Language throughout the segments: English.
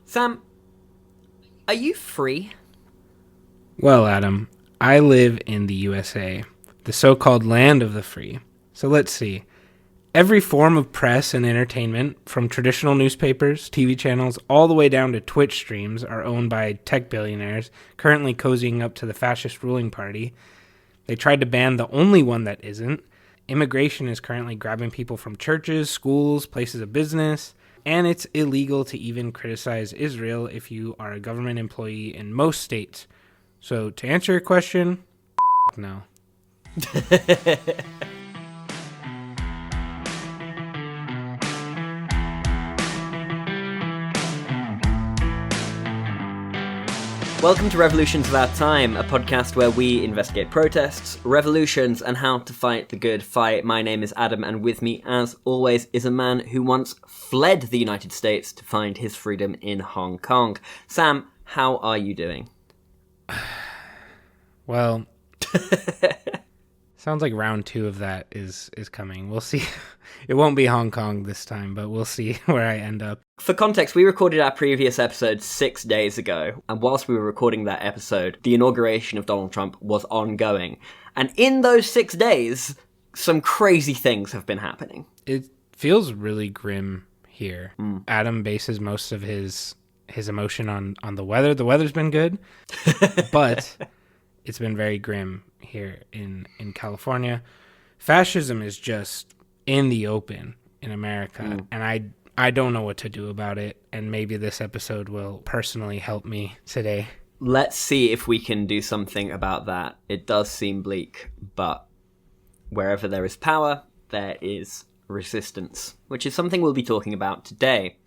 Sam, are you free? Well, Adam, I live in the USA, the so-called land of the free. So let's see. Every form of press and entertainment, from traditional newspapers, TV channels, all the way down to Twitch streams, are owned by tech billionaires currently cozying up to the fascist ruling party. They tried to ban the only one that isn't. Immigration is currently grabbing people from churches, schools, places of business, and it's illegal to even criticize Israel if you are a government employee in most states. So to answer your question, no. Welcome to Revolutions of Our Time, a podcast where we investigate protests, revolutions, and how to fight the good fight. My name is Adam, and with me, as always, is a man who once fled the United States to find his freedom in Hong Kong. Sam, how are you doing? Well, sounds like round 2 of that is coming. We'll see. It won't be Hong Kong this time, but we'll see where I end up. For context, we recorded our previous episode 6 days ago, and whilst we were recording that episode, the inauguration of Donald Trump was ongoing. And in those 6 days, some crazy things have been happening. It feels really grim here. Adam bases most of his emotion on the weather. The weather's been good, but it's been very grim here in California. Fascism is just in the open in America, and I don't know what to do about it, and maybe this episode will personally help me today. Let's see if we can do something about that. It does seem bleak, but wherever there is power, there is resistance, which is something we'll be talking about today.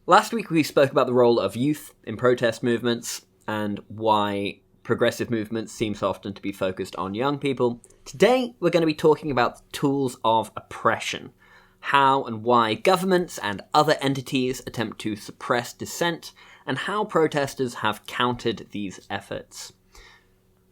Last week we spoke about the role of youth in protest movements and why progressive movements seem so often to be focused on young people. Today we're going to be talking about tools of oppression. How and why governments and other entities attempt to suppress dissent, and how protesters have countered these efforts.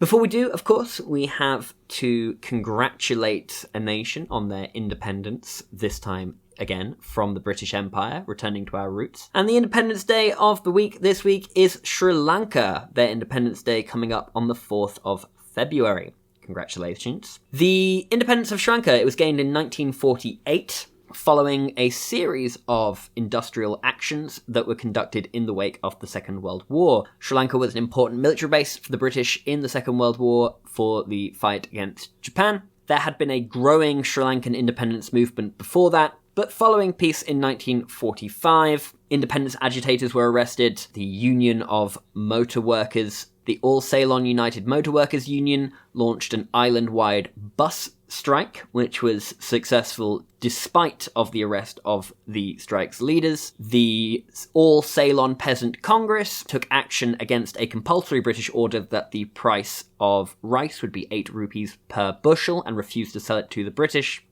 Before we do, of course, we have to congratulate a nation on their independence, this time again from the British Empire, returning to our roots. And the Independence Day of the week this week is Sri Lanka, their Independence Day coming up on the 4th of February. Congratulations. The independence of Sri Lanka, it was gained in 1948, following a series of industrial actions that were conducted in the wake of the Second World War. Sri Lanka was an important military base for the British in the Second World War for the fight against Japan. There had been a growing Sri Lankan independence movement before that, but following peace in 1945, independence agitators were arrested. The Union of Motor Workers, the All Ceylon United Motor Workers Union, launched an island-wide bus strike, which was successful despite of the arrest of the strike's leaders. The All Ceylon Peasant Congress took action against a compulsory British order that the price of rice would be 8 rupees per bushel and refused to sell it to the British.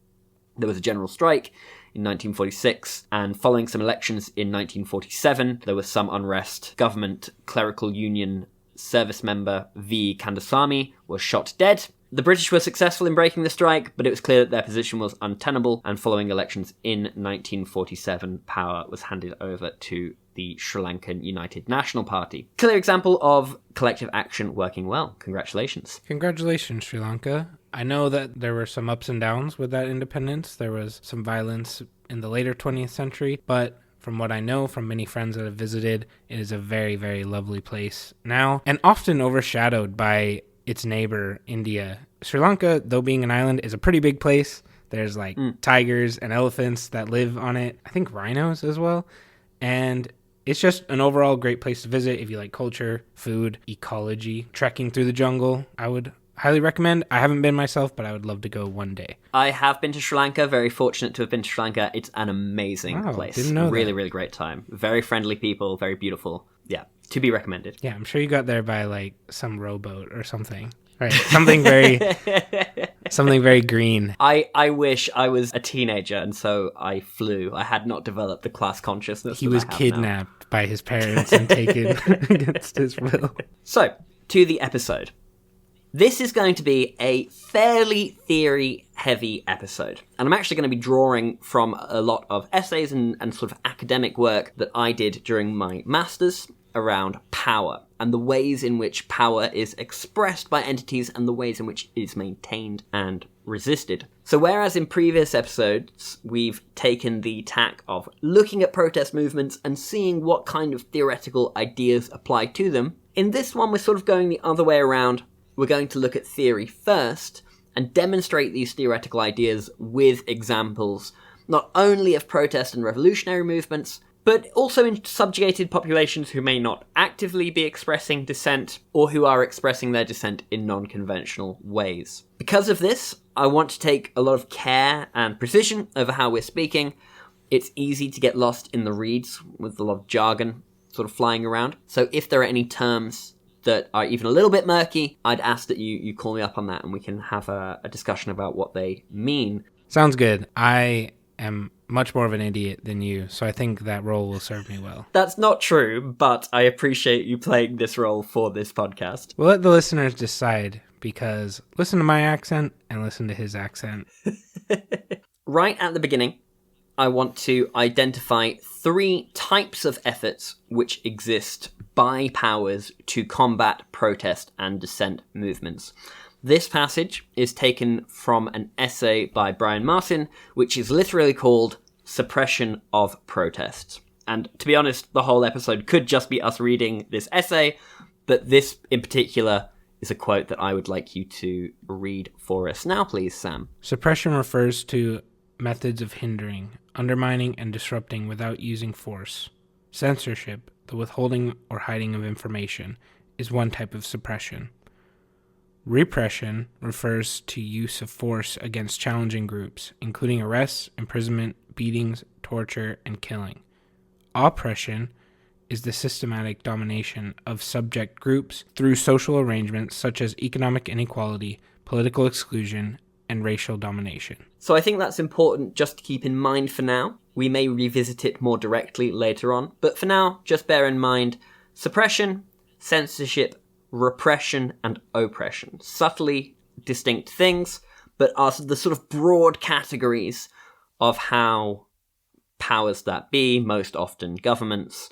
There was a general strike in 1946, and following some elections in 1947, there was some unrest. Government clerical union service member V. Kandasamy was shot dead. The British were successful in breaking the strike, but it was clear that their position was untenable, and following elections in 1947, power was handed over to the Sri Lankan United National Party. Clear example of collective action working well. Congratulations. Congratulations, Sri Lanka. I know that there were some ups and downs with that independence. There was some violence in the later 20th century, but from what I know from many friends that have visited, it is a very, very lovely place now, and often overshadowed by its neighbor, India. Sri Lanka, though being an island, is a pretty big place. There's like tigers and elephants that live on it. I think rhinos as well. And it's just an overall great place to visit if you like culture, food, ecology, trekking through the jungle. I would highly recommend. I haven't been myself, but I would love to go one day. I have been to Sri Lanka. Very fortunate to have been to Sri Lanka. It's an amazing place. Didn't know really, that. really great time. Very friendly people. Very beautiful. Yeah, to be recommended. Yeah, I'm sure you got there by like some rowboat or something. Right, something very green. I wish I was a teenager, and so I flew. I had not developed the class consciousness. He was kidnapped by his parents and taken against his will. So, to the episode. This is going to be a fairly theory-heavy episode, and I'm actually going to be drawing from a lot of essays and sort of academic work that I did during my master's around power, and the ways in which power is expressed by entities and the ways in which it is maintained and resisted. So whereas in previous episodes we've taken the tack of looking at protest movements and seeing what kind of theoretical ideas apply to them, in this one we're sort of going the other way around. We're going to look at theory first and demonstrate these theoretical ideas with examples not only of protest and revolutionary movements, but also in subjugated populations who may not actively be expressing dissent or who are expressing their dissent in non-conventional ways. Because of this, I want to take a lot of care and precision over how we're speaking. It's easy to get lost in the reads with a lot of jargon sort of flying around. So if there are any terms that are even a little bit murky, I'd ask that you call me up on that and we can have a discussion about what they mean. Sounds good. I am much more of an idiot than you, so I think that role will serve me well. That's not true, but I appreciate you playing this role for this podcast. We'll let the listeners decide, because listen to my accent and listen to his accent. Right at the beginning, I want to identify 3 types of efforts which exist by powers to combat protest and dissent movements. This passage is taken from an essay by Brian Martin, which is literally called Suppression of Protests. And to be honest, the whole episode could just be us reading this essay, but this in particular is a quote that I would like you to read for us. Now, please, Sam. Suppression refers to methods of hindering, undermining, and disrupting without using force. Censorship, the withholding or hiding of information, is one type of suppression. Repression refers to use of force against challenging groups, including arrests, imprisonment, beatings, torture, and killing. Oppression is the systematic domination of subject groups through social arrangements such as economic inequality, political exclusion, and racial domination. So I think that's important just to keep in mind for now. We may revisit it more directly later on, but for now, just bear in mind suppression, censorship, repression, and oppression. Subtly distinct things, but are the sort of broad categories of how powers that be, most often governments,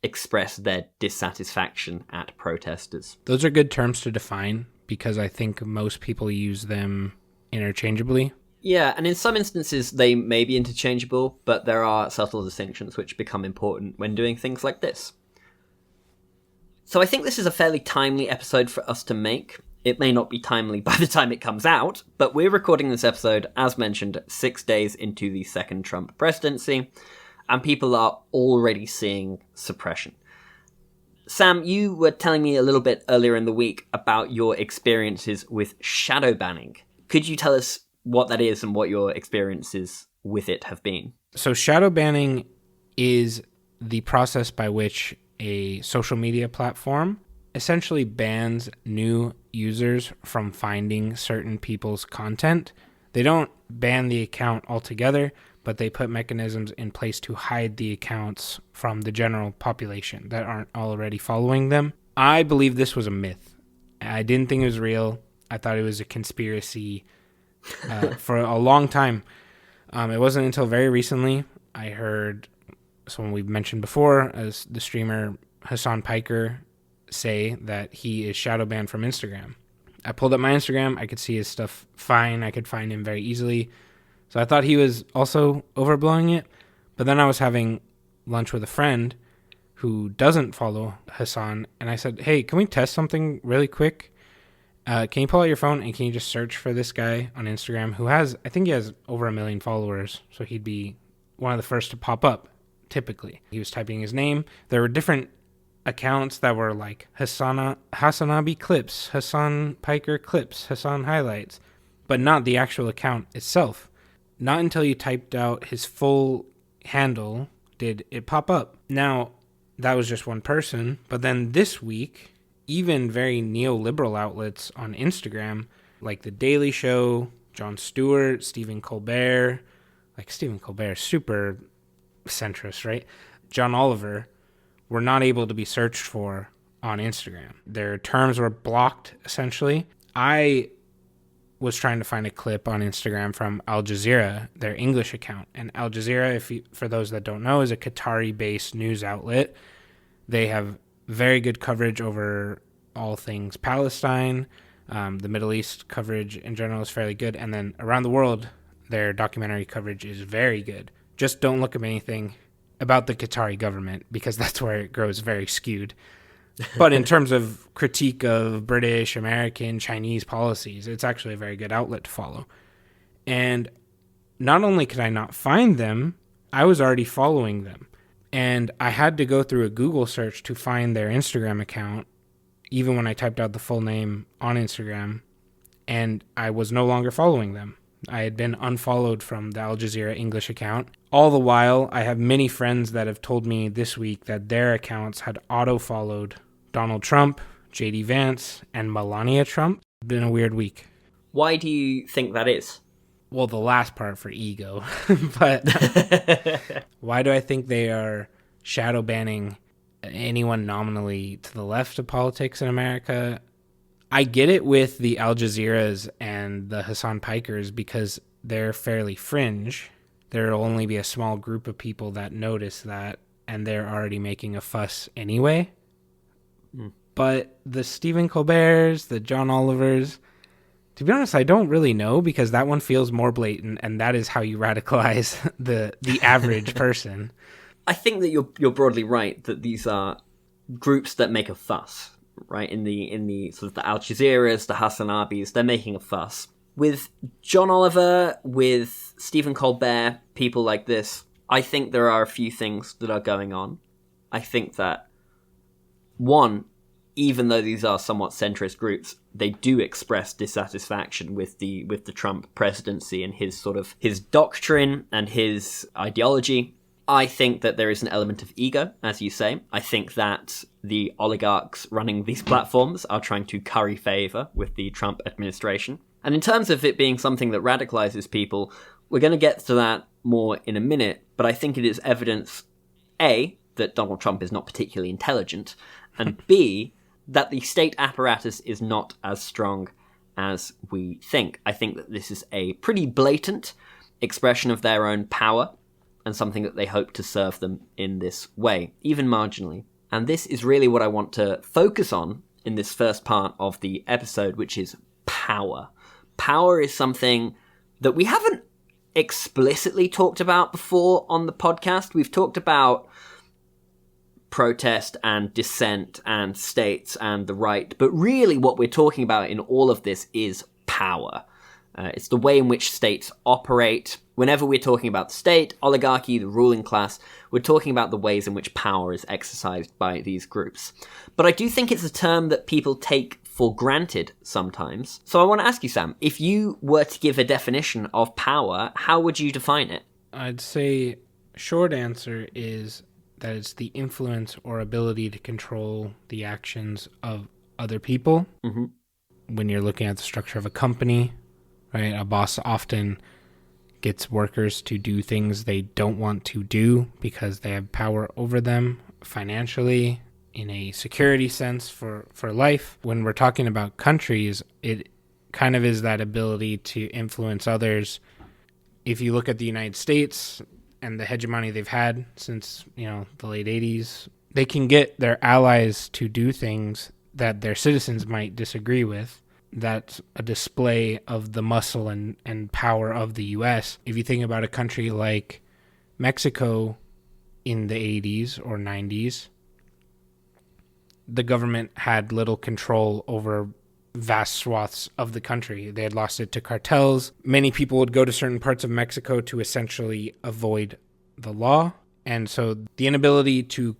express their dissatisfaction at protesters. Those are good terms to define because I think most people use them interchangeably. Yeah, and in some instances they may be interchangeable, but there are subtle distinctions which become important when doing things like this. So I think this is a fairly timely episode for us to make. It may not be timely by the time it comes out, but we're recording this episode, as mentioned, 6 days into the second Trump presidency, and people are already seeing suppression. Sam, you were telling me a little bit earlier in the week about your experiences with shadow banning. Could you tell us what that is and what your experiences with it have been? So shadow banning is the process by which a social media platform essentially bans new users from finding certain people's content. They don't ban the account altogether, but they put mechanisms in place to hide the accounts from the general population that aren't already following them. I believe this was a myth. I didn't think it was real. I thought it was a conspiracy for a long time. It wasn't until very recently I heard someone we've mentioned before, as the streamer Hassan Piker, say that he is shadow banned from Instagram. I pulled up my Instagram. I could see his stuff fine. I could find him very easily. So I thought he was also overblowing it. But then I was having lunch with a friend who doesn't follow Hassan. And I said, hey, can we test something really quick? Can you pull out your phone and can you just search for this guy on Instagram who has, I think he has over 1 million followers. So he'd be one of the first to pop up, typically. He was typing his name. There were different accounts that were like Hassanabi clips, Hassan Piker clips, Hassan highlights, but not the actual account itself. Not until you typed out his full handle did it pop up. Now, that was just one person, but then this week, even very neoliberal outlets on Instagram, like The Daily Show, Jon Stewart, Stephen Colbert, like Stephen Colbert, super centrist, right? John Oliver, were not able to be searched for on Instagram. Their terms were blocked, essentially. I was trying to find a clip on Instagram from Al Jazeera, their English account. And Al Jazeera, for those that don't know, is a Qatari-based news outlet. They have very good coverage over all things Palestine. The Middle East coverage in general is fairly good. And then around the world, their documentary coverage is very good. Just don't look up anything about the Qatari government, because that's where it grows very skewed. But in terms of critique of British, American, Chinese policies, it's actually a very good outlet to follow. And not only could I not find them, I was already following them. And I had to go through a Google search to find their Instagram account, even when I typed out the full name on Instagram, and I was no longer following them. I had been unfollowed from the Al Jazeera English account. All the while, I have many friends that have told me this week that their accounts had auto-followed Donald Trump, J.D. Vance, and Melania Trump. It's been a weird week. Why do you think that is? Well, the last part for ego. But why do I think they are shadow banning anyone nominally to the left of politics in America? I get it with the Al Jazeeras and the Hassan Pikers because they're fairly fringe. There will only be a small group of people that notice that, and they're already making a fuss anyway. But the Stephen Colberts, the John Olivers, to be honest, I don't really know, because that one feels more blatant, and that is how you radicalize the average person. I think that you're broadly right that these are groups that make a fuss, right? In the sort of the Al Jazeeras, the Hassanabis, they're making a fuss. With John Oliver, with Stephen Colbert, people like this, I think there are a few things that are going on. I think that, one, even though these are somewhat centrist groups, they do express dissatisfaction with the Trump presidency and his doctrine and his ideology. I think that there is an element of ego, as you say. I think that the oligarchs running these platforms are trying to curry favor with the Trump administration. And in terms of it being something that radicalizes people, we're going to get to that more in a minute, but I think it is evidence, A, that Donald Trump is not particularly intelligent, and B, that the state apparatus is not as strong as we think. I think that this is a pretty blatant expression of their own power and something that they hope to serve them in this way, even marginally. And this is really what I want to focus on in this first part of the episode, which is power. Power is something that we haven't explicitly talked about before on the podcast. We've talked about protest and dissent and states and the right, but really what we're talking about in all of this is power. It's the way in which states operate. Whenever we're talking about the state, oligarchy, the ruling class, we're talking about the ways in which power is exercised by these groups. But I do think it's a term that people take for granted sometimes. So I want to ask you, Sam, if you were to give a definition of power, how would you define it? I'd say short answer is that it's the influence or ability to control the actions of other people. Mm-hmm. When you're looking at the structure of a company, right, a boss often gets workers to do things they don't want to do because they have power over them financially, in a security sense for life. When we're talking about countries, it kind of is that ability to influence others. If you look at the United States and the hegemony they've had since, the late 80s, they can get their allies to do things that their citizens might disagree with. That's a display of the muscle and power of the U.S. If you think about a country like Mexico in the 80s or 90s, the government had little control over vast swaths of the country. They had lost it to cartels. Many people would go to certain parts of Mexico to essentially avoid the law. And so the inability to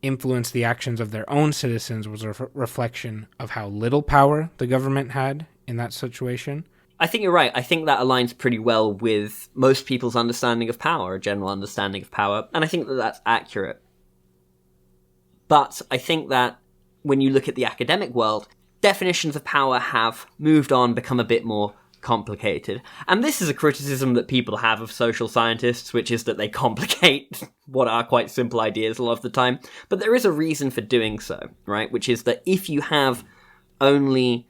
influence the actions of their own citizens was a reflection of how little power the government had in that situation. I think you're right. I think that aligns pretty well with most people's understanding of power, a general understanding of power. And I think that that's accurate. But I think that when you look at the academic world, definitions of power have moved on, become a bit more complicated. And this is a criticism that people have of social scientists, which is that they complicate what are quite simple ideas a lot of the time. But there is a reason for doing so, right? Which is that if you have only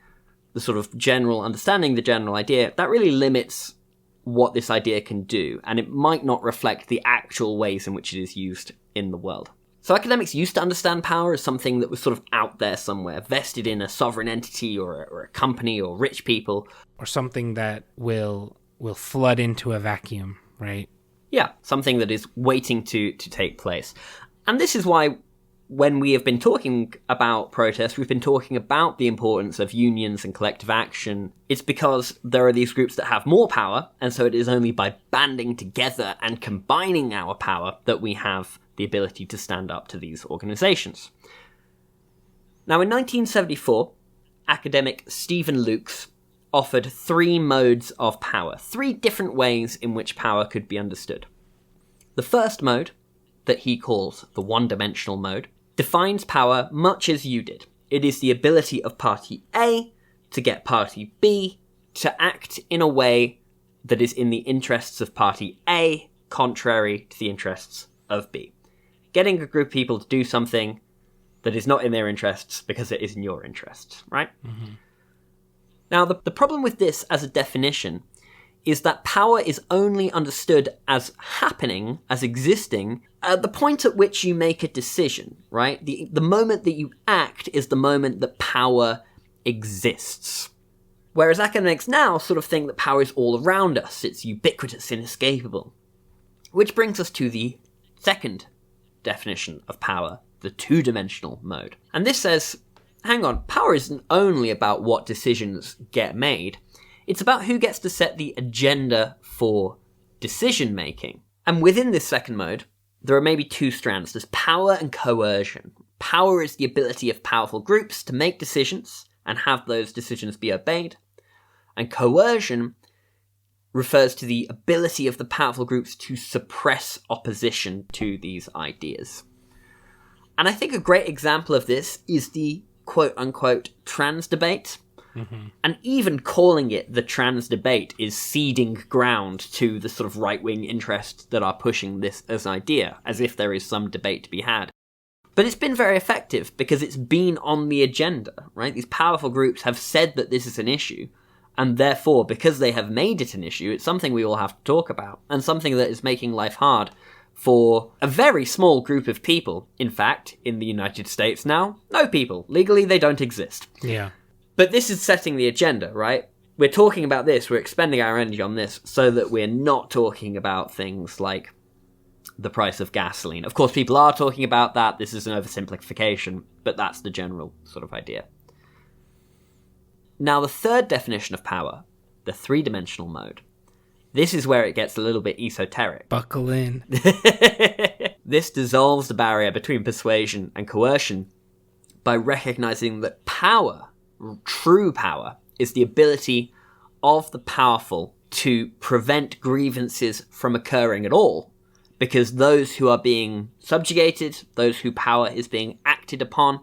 the sort of general understanding, the general idea, that really limits what this idea can do, and it might not reflect the actual ways in which it is used in the world. So academics used to understand power as something that was sort of out there somewhere, vested in a sovereign entity or a company or rich people. Or something that will flood into a vacuum, right? Yeah, something that is waiting to take place. And this is why when we have been talking about protest, we've been talking about the importance of unions and collective action. It's because there are these groups that have more power, and so it is only by banding together and combining our power that we have the ability to stand up to these organizations. Now, in 1974, academic Stephen Lukes offered 3 modes of power, 3 different ways in which power could be understood. The first mode, that he calls the one-dimensional mode, defines power much as you did. It is the ability of party A to get party B to act in a way that is in the interests of party A, contrary to the interests of B. Getting a group of people to do something that is not in their interests because it is in your interests, right? Mm-hmm. Now, the problem with this as a definition is that power is only understood as happening, as existing, at the point at which you make a decision, right? The moment that you act is the moment that power exists. Whereas academics now sort of think that power is all around us, it's ubiquitous, inescapable. Which brings us to the second definition of power, the two-dimensional mode. And this says, hang on, power isn't only about what decisions get made, it's about who gets to set the agenda for decision-making. And within this second mode, there are maybe 2 strands. There's power and coercion. Power is the ability of powerful groups to make decisions and have those decisions be obeyed. And coercion refers to the ability of the powerful groups to suppress opposition to these ideas. And I think a great example of this is the quote-unquote trans debate. Mm-hmm. And even calling it the trans debate is ceding ground to the sort of right-wing interests that are pushing this as an idea, as if there is some debate to be had. But it's been very effective because it's been on the agenda, right? These powerful groups have said that this is an issue, and therefore, because they have made it an issue, it's something we all have to talk about, and something that is making life hard for a very small group of people. In fact, in the United States now, no people. Legally, they don't exist. Yeah. But this is setting the agenda, right? We're talking about this, we're expending our energy on this, so that we're not talking about things like the price of gasoline. Of course, people are talking about that, this is an oversimplification, but that's the general sort of idea. Now, the third definition of power, the three-dimensional mode, this is where it gets a little bit esoteric. Buckle in. This dissolves the barrier between persuasion and coercion by recognizing that power, true power, is the ability of the powerful to prevent grievances from occurring at all, because those who are being subjugated, those whose power is being acted upon,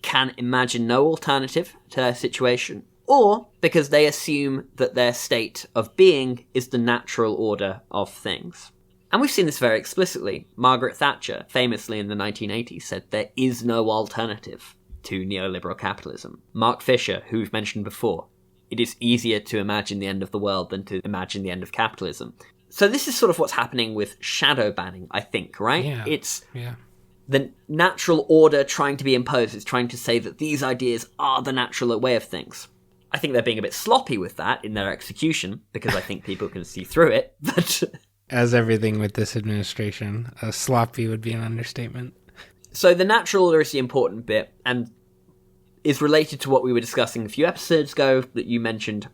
can imagine no alternative to their situation, or because they assume that their state of being is the natural order of things. And we've seen this very explicitly. Margaret Thatcher, famously in the 1980s, said there is no alternative to neoliberal capitalism. Mark Fisher, who we've mentioned before, it is easier to imagine the end of the world than to imagine the end of capitalism. So this is sort of what's happening with shadow banning, I think, right? Yeah. It's the natural order trying to be imposed. It's trying to say that these ideas are the natural way of things. I think they're being a bit sloppy with that in their execution, because I think people can see through it, but... As everything with this administration, sloppy would be an understatement. So the natural order is the important bit, and is related to what we were discussing a few episodes ago that you mentioned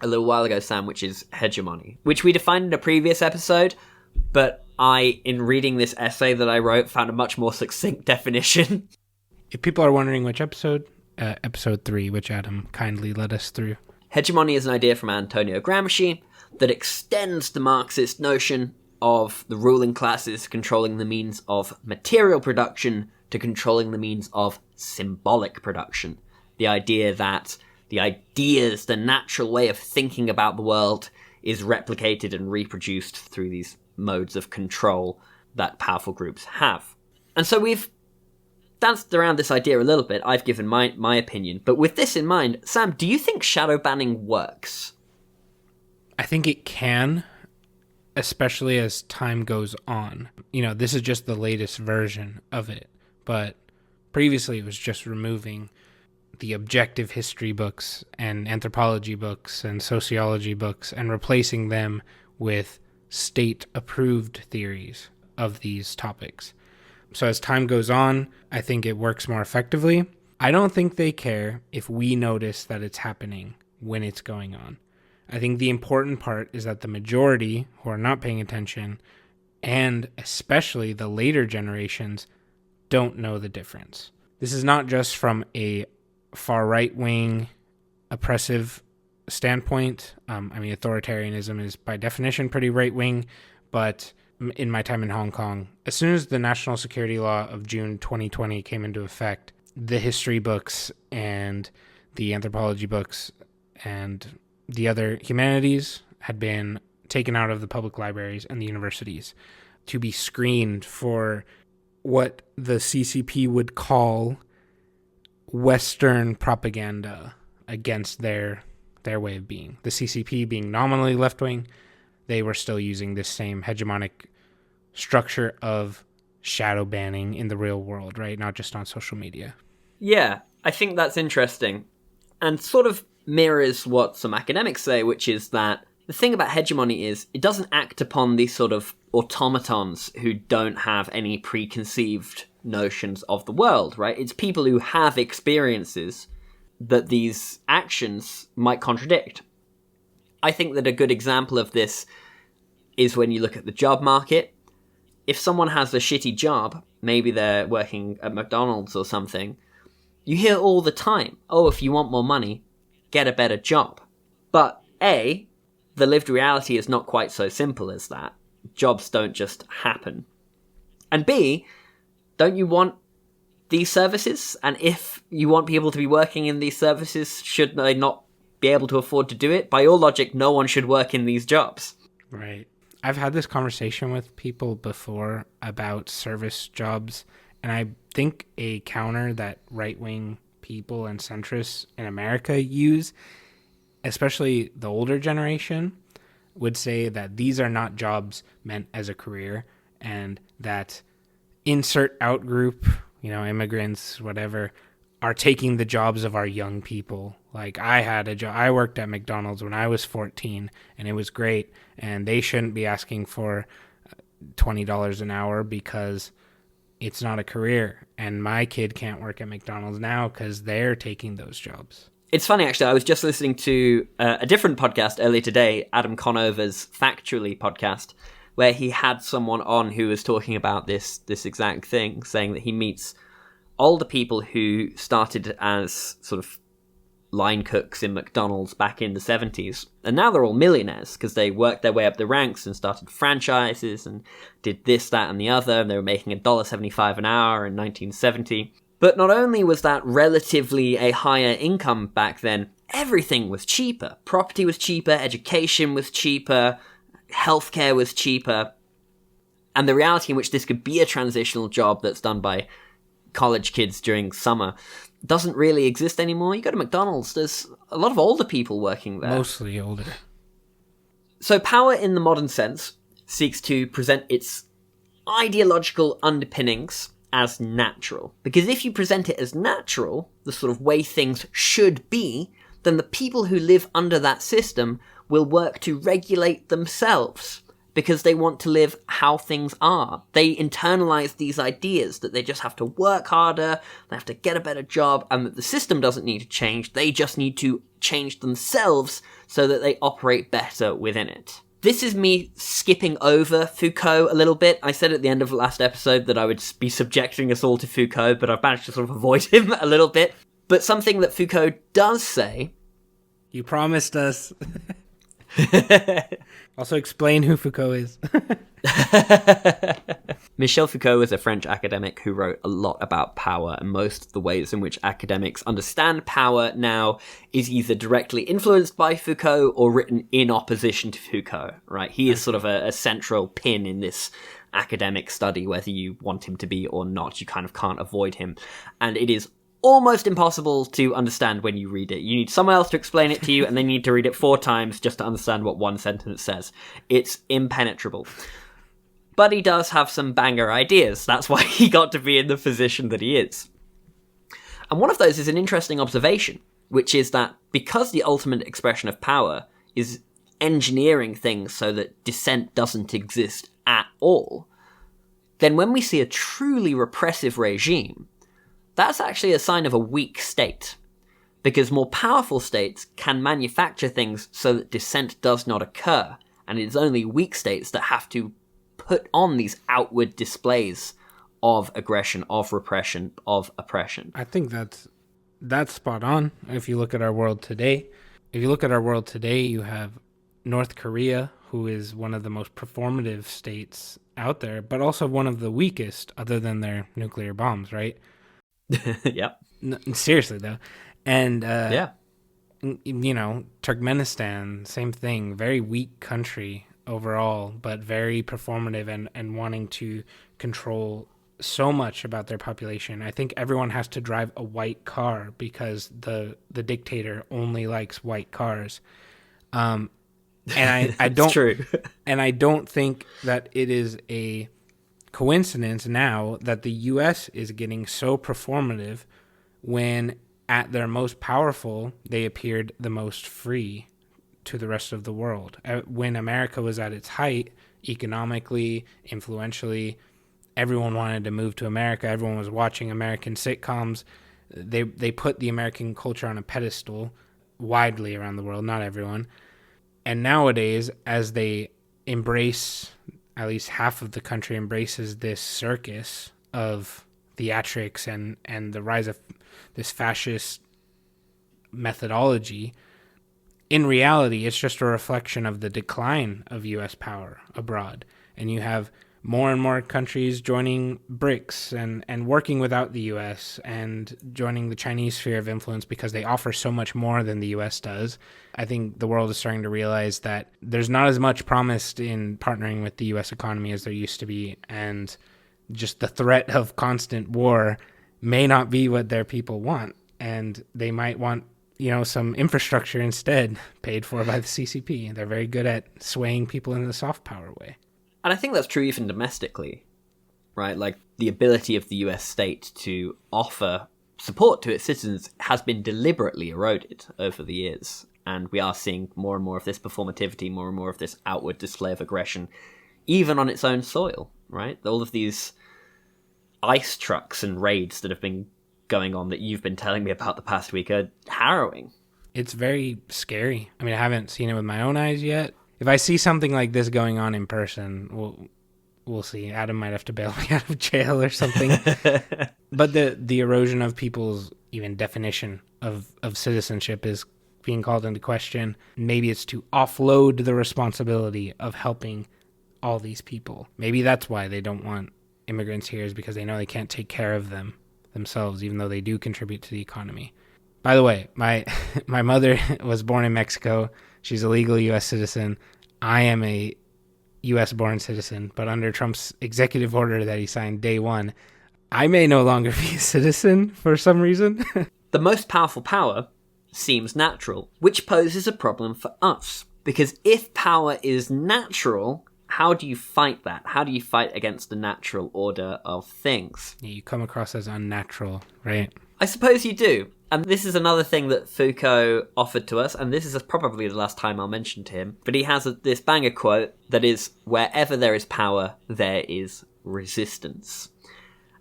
a little while ago, Sam, which is hegemony, which we defined in a previous episode, but I, in reading this essay that I wrote, found a much more succinct definition. If people are wondering which episode, episode 3, which Adam kindly led us through. Hegemony is an idea from Antonio Gramsci that extends the Marxist notion of the ruling classes controlling the means of material production to controlling the means of symbolic production. The idea that the ideas, the natural way of thinking about the world is replicated and reproduced through these modes of control that powerful groups have. And so we've danced around this idea a little bit. I've given my opinion. But with this in mind, Sam, do you think shadow banning works? I think it can, especially as time goes on. This is just the latest version of it. But previously it was just removing the objective history books and anthropology books and sociology books and replacing them with state-approved theories of these topics. So as time goes on, I think it works more effectively. I don't think they care if we notice that it's happening when it's going on. I think the important part is that the majority who are not paying attention, and especially the later generations, don't know the difference. This is not just from a far right-wing oppressive standpoint. Authoritarianism is by definition pretty right-wing, but in my time in Hong Kong, as soon as the National Security Law of June 2020 came into effect, the history books and the anthropology books and the other humanities had been taken out of the public libraries and the universities to be screened for what the CCP would call Western propaganda against their way of being. The CCP being nominally left-wing, they were still using this same hegemonic structure of shadow banning in the real world, right? Not just on social media. Yeah, I think that's interesting. And sort of mirrors what some academics say, which is that the thing about hegemony is it doesn't act upon these sort of automatons who don't have any preconceived notions of the world, right? It's people who have experiences that these actions might contradict. I think that a good example of this is when you look at the job market. If someone has a shitty job, maybe they're working at McDonald's or something, you hear all the time, oh, if you want more money, get a better job. But A, the lived reality is not quite so simple as that. Jobs don't just happen. And B, don't you want these services? And if you want people to be working in these services, should they not be able to afford to do it? By your logic, no one should work in these jobs. Right. I've had this conversation with people before about service jobs, and I think a counter that right-wing people and centrists in America use, especially the older generation, would say that these are not jobs meant as a career, and that insert out group, immigrants, whatever, are taking the jobs of our young people. Like, I had a job. I worked at McDonald's when I was 14, and it was great. And they shouldn't be asking for $20 an hour because it's not a career. And my kid can't work at McDonald's now because they're taking those jobs. It's funny, actually. I was just listening to a different podcast earlier today, Adam Conover's Factually podcast, where he had someone on who was talking about this exact thing, saying that he meets older people who started as sort of line cooks in McDonald's back in the 70s, and now they're all millionaires because they worked their way up the ranks and started franchises and did this, that, and the other, and they were making $1.75 an hour in 1970. But not only was that relatively a higher income back then, everything was cheaper. Property was cheaper, education was cheaper, healthcare was cheaper, and the reality in which this could be a transitional job that's done by college kids during summer doesn't really exist anymore. You go to McDonald's, there's a lot of older people working there. Mostly older. So power in the modern sense seeks to present its ideological underpinnings as natural. Because if you present it as natural, the sort of way things should be, then the people who live under that system will work to regulate themselves because they want to live how things are. They internalize these ideas that they just have to work harder, they have to get a better job, and that the system doesn't need to change, they just need to change themselves so that they operate better within it. This is me skipping over Foucault a little bit. I said at the end of the last episode that I would be subjecting us all to Foucault, but I've managed to sort of avoid him a little bit. But something that Foucault does say... You promised us... Also, explain who Foucault is. Michel Foucault was a French academic who wrote a lot about power, and most of the ways in which academics understand power now is either directly influenced by Foucault or written in opposition to Foucault, right? He is sort of a central pin in this academic study, whether you want him to be or not. You kind of can't avoid him. And it is almost impossible to understand when you read it. You need someone else to explain it to you, and then you need to read it 4 times just to understand what one sentence says. It's impenetrable. But he does have some banger ideas. That's why he got to be in the position that he is. And one of those is an interesting observation, which is that because the ultimate expression of power is engineering things so that dissent doesn't exist at all, then when we see a truly repressive regime, that's actually a sign of a weak state, because more powerful states can manufacture things so that dissent does not occur, and it's only weak states that have to put on these outward displays of aggression, of repression, of oppression. I think that's spot on. If you look at our world today, you have North Korea, who is one of the most performative states out there, but also one of the weakest, other than their nuclear bombs, right? Yep. Seriously, though. And, yeah. Turkmenistan, same thing. Very weak country overall, but very performative and wanting to control so much about their population. I think everyone has to drive a white car because the dictator only likes white cars. And I don't true. And I don't think that it is a coincidence now that the US is getting so performative when at their most powerful they appeared the most free to the rest of the world. When America was at its height, economically, influentially, everyone wanted to move to America. Everyone was watching American sitcoms. They put the American culture on a pedestal widely around the world, not everyone. And nowadays, as they embrace, at least half of the country embraces this circus of theatrics and the rise of this fascist methodology, in reality, it's just a reflection of the decline of U.S. power abroad. And you have more and more countries joining BRICS and working without the U.S. and joining the Chinese sphere of influence because they offer so much more than the U.S. does. I think the world is starting to realize that there's not as much promised in partnering with the U.S. economy as there used to be, and just the threat of constant war may not be what their people want, and they might want some infrastructure instead paid for by the CCP. They're very good at swaying people in the soft power way. And I think that's true even domestically, right? Like, the ability of the US state to offer support to its citizens has been deliberately eroded over the years. And we are seeing more and more of this performativity, more and more of this outward display of aggression, even on its own soil, right? All of these ice trucks and raids that have been going on that you've been telling me about the past week are harrowing. It's very scary. I mean, I haven't seen it with my own eyes yet. If I see something like this going on in person, we'll see. Adam might have to bail me out of jail or something. But the erosion of people's even definition of citizenship is being called into question. Maybe it's to offload the responsibility of helping all these people. Maybe that's why they don't want immigrants here, is because they know they can't take care of them themselves, even though they do contribute to the economy. By the way, my mother was born in Mexico. She's a legal U.S. citizen. I am a U.S.-born citizen, but under Trump's executive order that he signed day one, I may no longer be a citizen for some reason. The most powerful power seems natural, which poses a problem for us. Because if power is natural, how do you fight that? How do you fight against the natural order of things? You come across as unnatural, right? I suppose you do. And this is another thing that Foucault offered to us, and this is probably the last time I'll mention to him, but he has this banger quote that is, "Wherever there is power, there is resistance."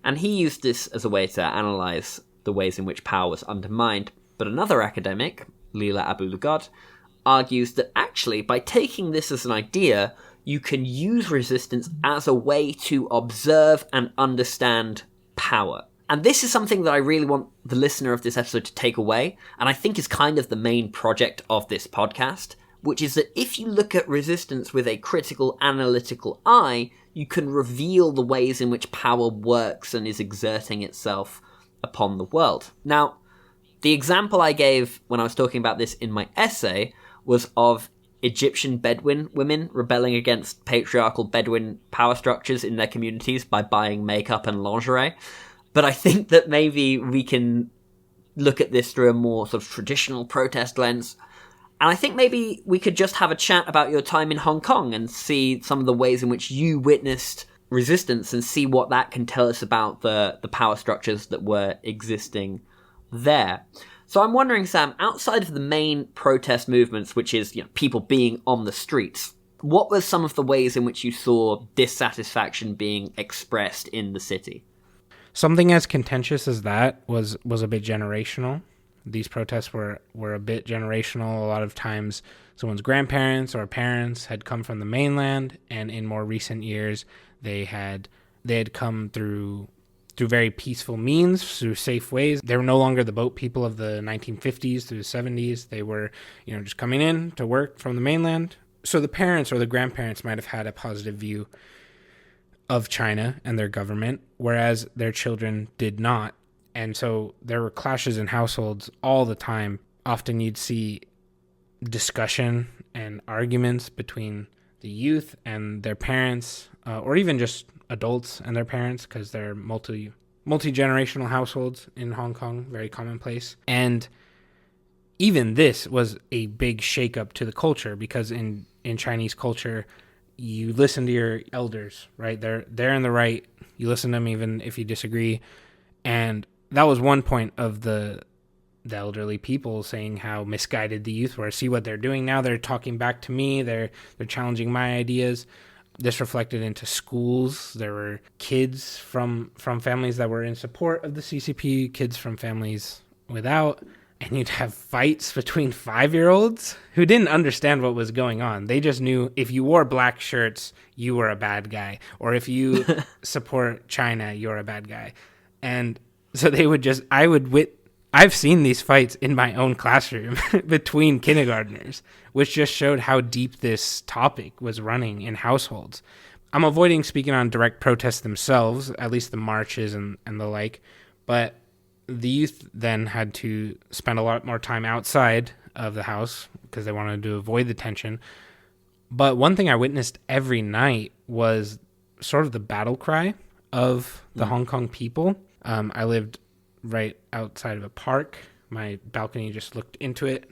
And he used this as a way to analyse the ways in which power was undermined. But another academic, Leila Abu-Lughod, argues that actually, by taking this as an idea, you can use resistance as a way to observe and understand power. And this is something that I really want the listener of this episode to take away, and I think is kind of the main project of this podcast, which is that if you look at resistance with a critical, analytical eye, you can reveal the ways in which power works and is exerting itself upon the world. Now, the example I gave when I was talking about this in my essay was of Egyptian Bedouin women rebelling against patriarchal Bedouin power structures in their communities by buying makeup and lingerie. But I think that maybe we can look at this through a more sort of traditional protest lens. And I think maybe we could just have a chat about your time in Hong Kong and see some of the ways in which you witnessed resistance and see what that can tell us about the power structures that were existing there. So I'm wondering, Sam, outside of the main protest movements, which is, people being on the streets, what were some of the ways in which you saw dissatisfaction being expressed in the city? Something as contentious as that was a bit generational. These protests were a bit generational. A lot of times someone's grandparents or parents had come from the mainland, and in more recent years they had come through very peaceful means, through safe ways. They were no longer the boat people of the 1950s through the 70s. They were, just coming in to work from the mainland. So the parents or the grandparents might have had a positive view of China and their government, whereas their children did not. And so there were clashes in households all the time. Often you'd see discussion and arguments between the youth and their parents, or even just adults and their parents, because they're multi-generational households in Hong Kong, very commonplace. And even this was a big shakeup to the culture, because in Chinese culture, you listen to your elders, right? They're in the right. You listen to them even if you disagree. And that was one point of the elderly people saying how misguided the youth were. See what they're doing now. They're talking back to me. They're challenging my ideas. This reflected into schools. There were kids from families that were in support of the CCP, kids from families without. And you'd have fights between 5-year-olds who didn't understand what was going on. They just knew if you wore black shirts, you were a bad guy. Or if you support China, you're a bad guy. And so they would just, I've seen these fights in my own classroom between kindergartners, which just showed how deep this topic was running in households. I'm avoiding speaking on direct protests themselves, at least the marches and the like, but the youth then had to spend a lot more time outside of the house because they wanted to avoid the tension. But one thing I witnessed every night was sort of the battle cry of the Hong Kong people. I lived right outside of a park. My balcony just looked into it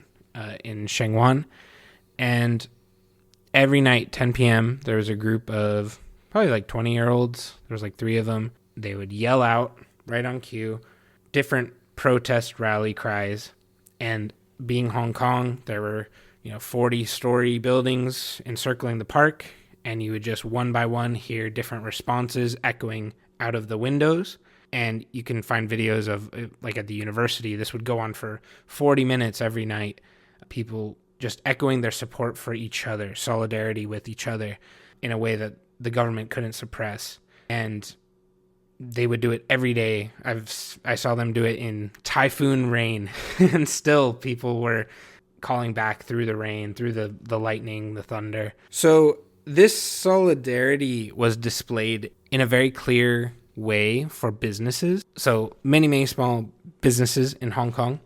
in Shengwan. And every night, 10 p.m., there was a group of probably like 20-year-olds. There was like 3 of them. They would yell out right on cue, different protest rally cries. And being Hong Kong, there were 40-story buildings encircling the park. And you would just one by one hear different responses echoing out of the windows. And you can find videos of, like at the university, this would go on for 40 minutes every night. People just echoing their support for each other, solidarity with each other in a way that the government couldn't suppress. And they would do it every day. I saw them do it in typhoon rain, and still people were calling back through the rain, through the lightning, the thunder. So this solidarity was displayed in a very clear way for businesses. So many small businesses in Hong Kong.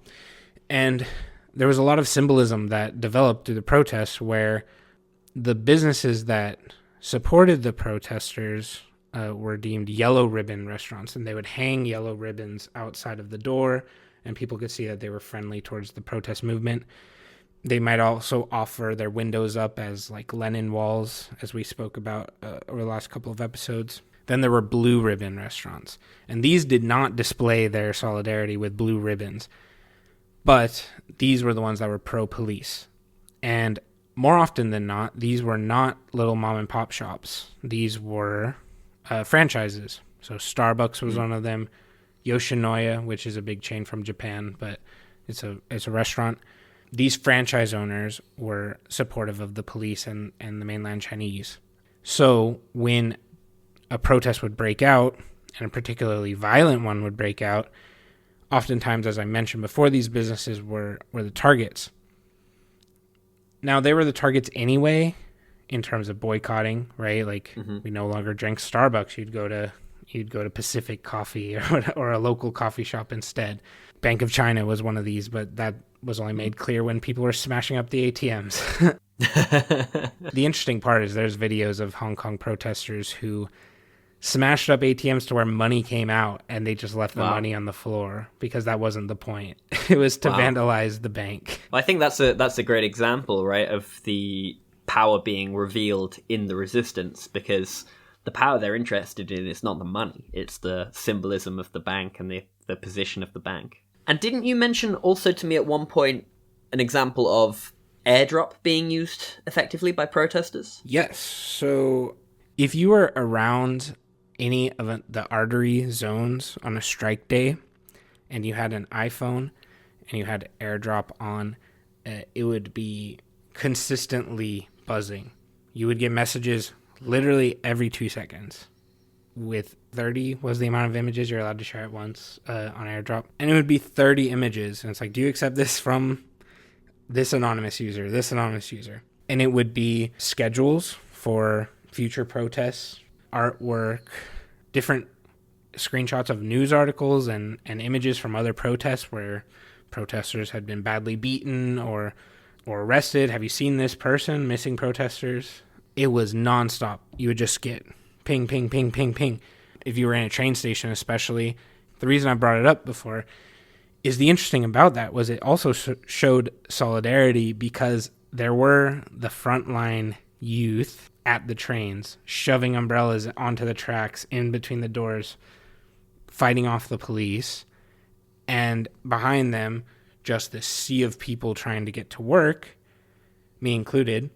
And there was a lot of symbolism that developed through the protests where the businesses that supported the protesters were deemed yellow ribbon restaurants, and they would hang yellow ribbons outside of the door, and people could see that they were friendly towards the protest movement. They might also offer their windows up as like Lenin walls, as we spoke about over the last couple of episodes. Then there were blue ribbon restaurants, and these did not display their solidarity with blue ribbons, but these were the ones that were pro-police. And more often than not, these were not little mom and pop shops. These were franchises. So Starbucks was one of them, Yoshinoya, which is a big chain from Japan, but it's a restaurant. These franchise owners were supportive of the police and the mainland Chinese. So when a protest would break out, and a particularly violent one would break out, oftentimes, as I mentioned before, these businesses were the targets. Now, they were the targets anyway in terms of boycotting, right? Like, we no longer drank Starbucks. You'd go to Pacific Coffee or a local coffee shop instead. Bank of China was one of these, but that was only made clear when people were smashing up the ATMs. The interesting part is there's videos of Hong Kong protesters who smashed up ATMs to where money came out, and they just left the money on the floor because that wasn't the point. It was to vandalize the bank. Well, I think that's a great example, right, of the power being revealed in the resistance, because the power they're interested in is not the money, it's the symbolism of the bank and the position of the bank. And didn't you mention also to me at one point an example of airdrop being used effectively by protesters? Yes. So if you were around any of the artery zones on a strike day and you had an iPhone and you had airdrop on, it would be consistently buzzing. You would get messages literally every 2 seconds. With 30 was the amount of images you're allowed to share at once on airdrop. And it would be 30 images. And it's like, do you accept this from this anonymous user, this anonymous user? And it would be schedules for future protests, artwork, different screenshots of news articles and images from other protests where protesters had been badly beaten or arrested. Have you seen this person? Missing protesters. It was nonstop. You would just get ping, ping, ping, ping, ping. If you were in a train station especially, the reason I brought it up before is the interesting about that was it also showed solidarity because there were the frontline youth at the trains shoving umbrellas onto the tracks in between the doors, fighting off the police, and behind them, just this sea of people trying to get to work, me included,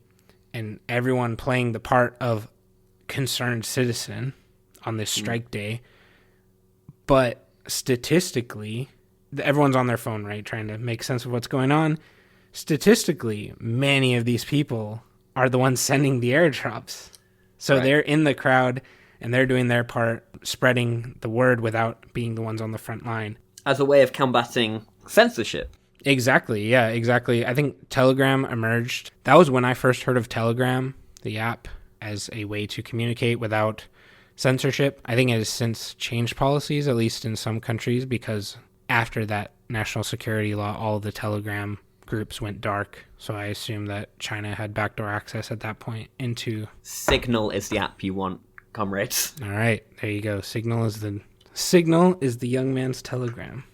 and everyone playing the part of concerned citizen on this strike day. But statistically, everyone's on their phone, right, trying to make sense of what's going on. Statistically, many of these people are the ones sending the airdrops. So they're in the crowd and they're doing their part, spreading the word without being the ones on the front line. As a way of combating censorship. Exactly, yeah, exactly. I think Telegram emerged. That was when I first heard of Telegram, the app, as a way to communicate without censorship. I think it has since changed policies, at least in some countries, because after that national security law, all the Telegram groups went dark. So I assume that China had backdoor access at that point into... Signal is the app you want, comrades. All right, there you go. Signal is the young man's Telegram.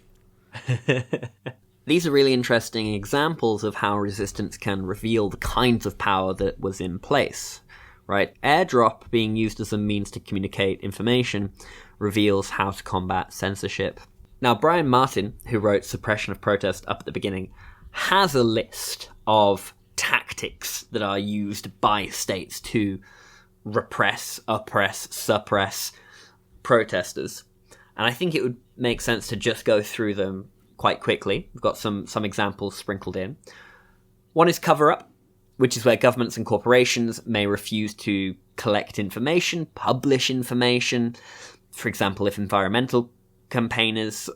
These are really interesting examples of how resistance can reveal the kinds of power that was in place, right? Airdrop being used as a means to communicate information reveals how to combat censorship. Now, Brian Martin, who wrote Suppression of Protest up at the beginning, has a list of tactics that are used by states to repress, oppress, suppress protesters. And I think it would make sense to just go through them quite quickly. We've got some examples sprinkled in. One is cover-up, which is where governments and corporations may refuse to collect information, publish information. For example, if environmental campaigners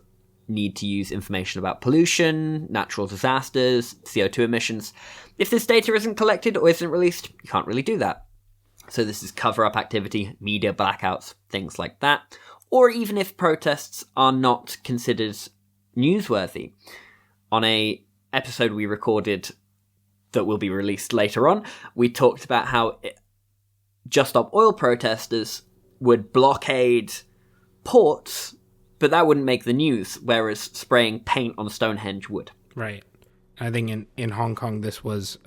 need to use information about pollution, natural disasters, CO2 emissions. If this data isn't collected or isn't released, you can't really do that. So this is cover-up activity, media blackouts, things like that. Or even if protests are not considered newsworthy. On a episode we recorded that will be released later on, we talked about how Just Stop Oil protesters would blockade ports, but that wouldn't make the news, whereas spraying paint on Stonehenge would. Right. I think in Hong Kong this was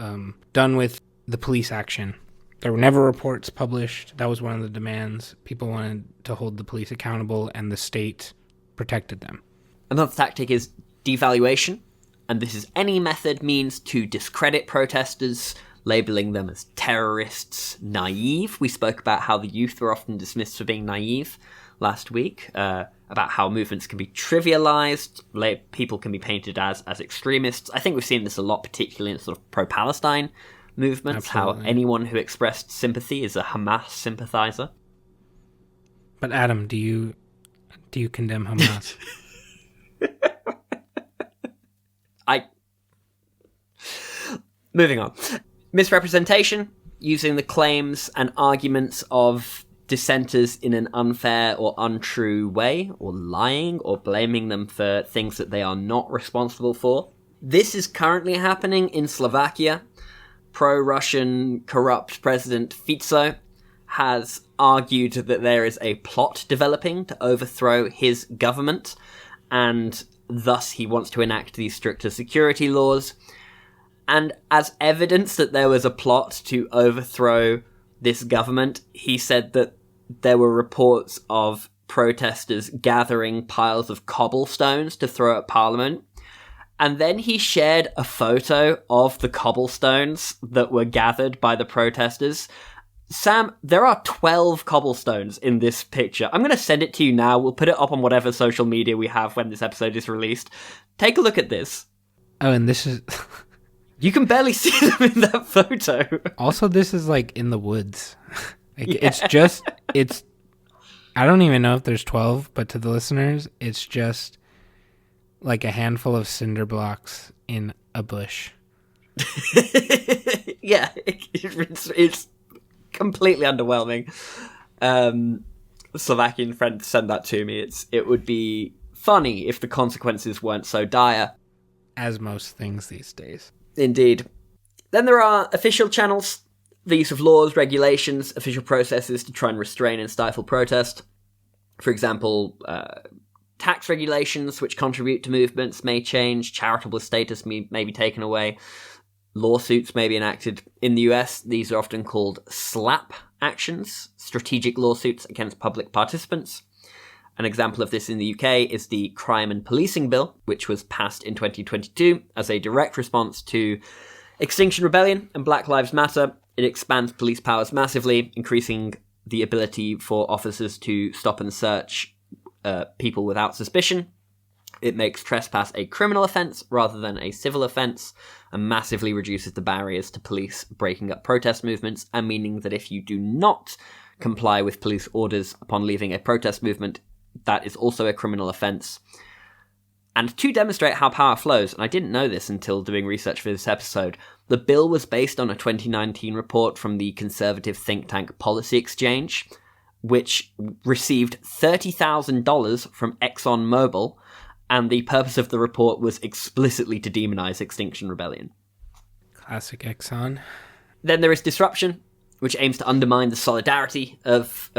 done with the police action. There were never reports published. That was one of the demands. People wanted to hold the police accountable, and the state protected them. Another tactic is devaluation, and this is any method means to discredit protesters, labeling them as terrorists, naive. We spoke about how the youth are often dismissed for being naive last week, about how movements can be trivialized, people can be painted as extremists. I think we've seen this a lot, particularly in sort of pro-Palestine movements. Absolutely. How anyone who expressed sympathy is a Hamas sympathizer. But Adam, do you condemn Hamas? Moving on. Misrepresentation, using the claims and arguments of dissenters in an unfair or untrue way, or lying or blaming them for things that they are not responsible for. This is currently happening in Slovakia. Pro-Russian corrupt President Fico has argued that there is a plot developing to overthrow his government, and thus he wants to enact these stricter security laws. And as evidence that there was a plot to overthrow this government, he said that there were reports of protesters gathering piles of cobblestones to throw at Parliament. And then he shared a photo of the cobblestones that were gathered by the protesters. Sam, there are 12 cobblestones in this picture. I'm going to send it to you now. We'll put it up on whatever social media we have when this episode is released. Take a look at this. Oh, and this is... You can barely see them in that photo. Also, this is like in the woods. It's I don't even know if there's 12, but to the listeners, it's just like a handful of cinder blocks in a bush. Yeah, it's completely underwhelming. Slovakian friend sent that to me. It would be funny if the consequences weren't so dire. As most things these days. Indeed. Then there are official channels, the use of laws, regulations, official processes to try and restrain and stifle protest. For example, tax regulations which contribute to movements may change, charitable status may be taken away, lawsuits may be enacted. In the US, these are often called SLAPP actions, strategic lawsuits against public participants. An example of this in the UK is the Crime and Policing Bill, which was passed in 2022 as a direct response to Extinction Rebellion and Black Lives Matter. It expands police powers massively, increasing the ability for officers to stop and search people without suspicion. It makes trespass a criminal offence rather than a civil offence, and massively reduces the barriers to police breaking up protest movements, and meaning that if you do not comply with police orders upon leaving a protest movement, that is also a criminal offence. And to demonstrate how power flows, and I didn't know this until doing research for this episode, the bill was based on a 2019 report from the conservative think tank Policy Exchange, which received $30,000 from ExxonMobil, and the purpose of the report was explicitly to demonize Extinction Rebellion. Classic Exxon. Then there is disruption, which aims to undermine the solidarity of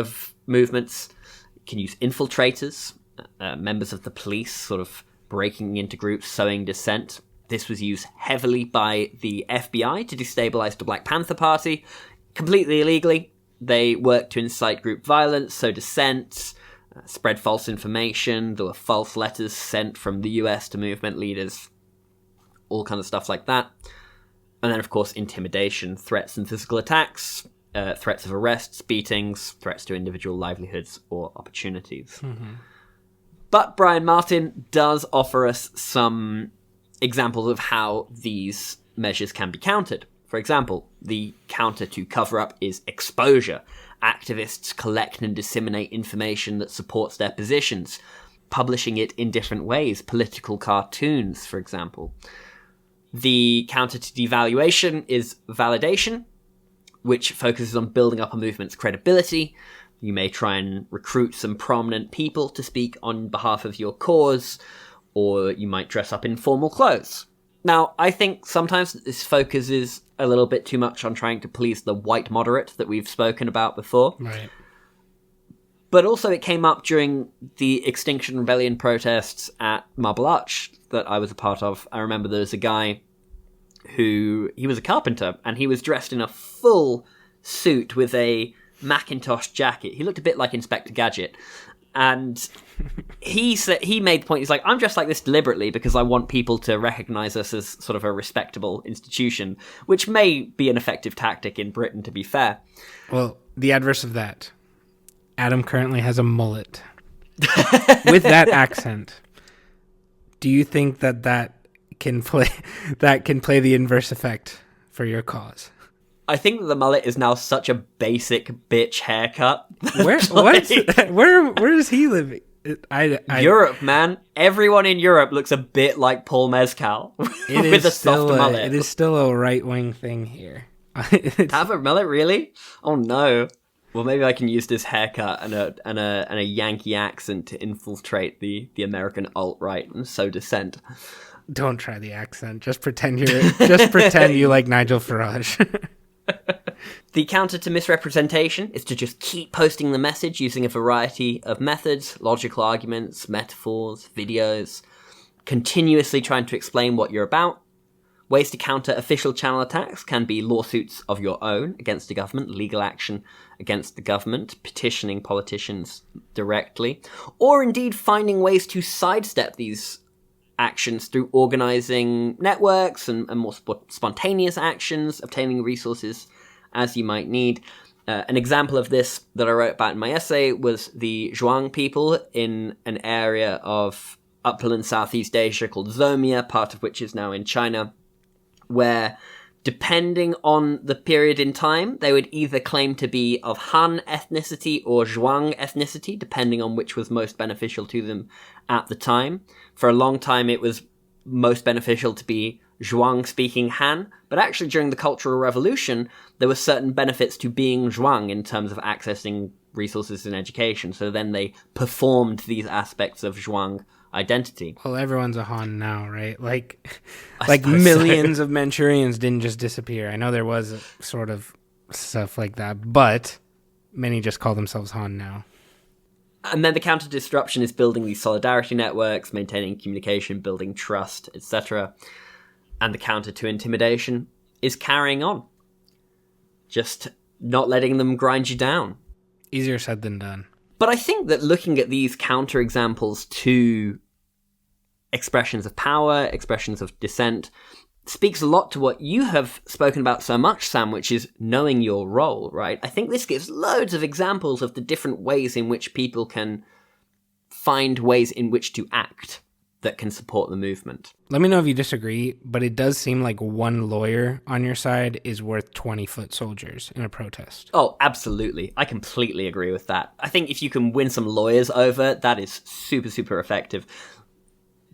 movements. It can use infiltrators, members of the police, sort of breaking into groups, sowing dissent. This was used heavily by the FBI to destabilize the Black Panther Party, completely illegally. They worked to incite group violence, sow dissent, spread false information. There were false letters sent from the US to movement leaders, all kinds of stuff like that. And then, of course, intimidation, threats and physical attacks, threats of arrests, beatings, threats to individual livelihoods or opportunities. Mm-hmm. But Brian Martin does offer us some examples of how these measures can be countered. For example, the counter to cover-up is exposure. Activists collect and disseminate information that supports their positions, publishing it in different ways, political cartoons, for example. The counter to devaluation is validation, which focuses on building up a movement's credibility. You may try and recruit some prominent people to speak on behalf of your cause, or you might dress up in formal clothes. Now, I think sometimes this focuses a little bit too much on trying to please the white moderate that we've spoken about before. Right. But also it came up during the Extinction Rebellion protests at Marble Arch that I was a part of. I remember there was a guy he was a carpenter, and he was dressed in a full suit with a Macintosh jacket. He looked a bit like Inspector Gadget. And he made the point, he's like, I'm dressed like this deliberately because I want people to recognize us as sort of a respectable institution, which may be an effective tactic in Britain, to be fair. Well, the adverse of that, Adam currently has a mullet. With that accent, do you think that can play the inverse effect for your cause? I think that the mullet is now such a basic bitch haircut. Where does he live? Europe, man. Everyone in Europe looks a bit like Paul Mescal with a soft mullet. It is still a right-wing thing here. Have a mullet, really? Oh no. Well, maybe I can use this haircut and a Yankee accent to infiltrate the American alt-right and sow dissent. Don't try the accent. Just pretend you like Nigel Farage. The counter to misrepresentation is to just keep posting the message using a variety of methods, logical arguments, metaphors, videos, continuously trying to explain what you're about. Ways to counter official channel attacks can be lawsuits of your own against the government, legal action against the government, petitioning politicians directly, or indeed finding ways to sidestep these actions through organizing networks and more spontaneous actions, obtaining resources as you might need. An example of this that I wrote about in my essay was the Zhuang people in an area of upland Southeast Asia called Zomia, part of which is now in China, where, depending on the period in time, they would either claim to be of Han ethnicity or Zhuang ethnicity, depending on which was most beneficial to them at the time. For a long time, it was most beneficial to be Zhuang-speaking Han, but actually during the Cultural Revolution, there were certain benefits to being Zhuang in terms of accessing resources and education, so then they performed these aspects of Zhuang identity. Well, everyone's a Han now, right? Like millions of Manchurians didn't just disappear. I know there was sort of stuff like that, but many just call themselves Han now. And then the counter-disruption is building these solidarity networks, maintaining communication, building trust, etc. And the counter to intimidation is carrying on. Just not letting them grind you down. Easier said than done. But I think that looking at these counter-examples to expressions of power, expressions of dissent, speaks a lot to what you have spoken about so much, Sam, which is knowing your role, right? I think this gives loads of examples of the different ways in which people can find ways in which to act that can support the movement. Let me know if you disagree, but it does seem like one lawyer on your side is worth 20-foot soldiers in a protest. Oh, absolutely. I completely agree with that. I think if you can win some lawyers over, that is super, super effective.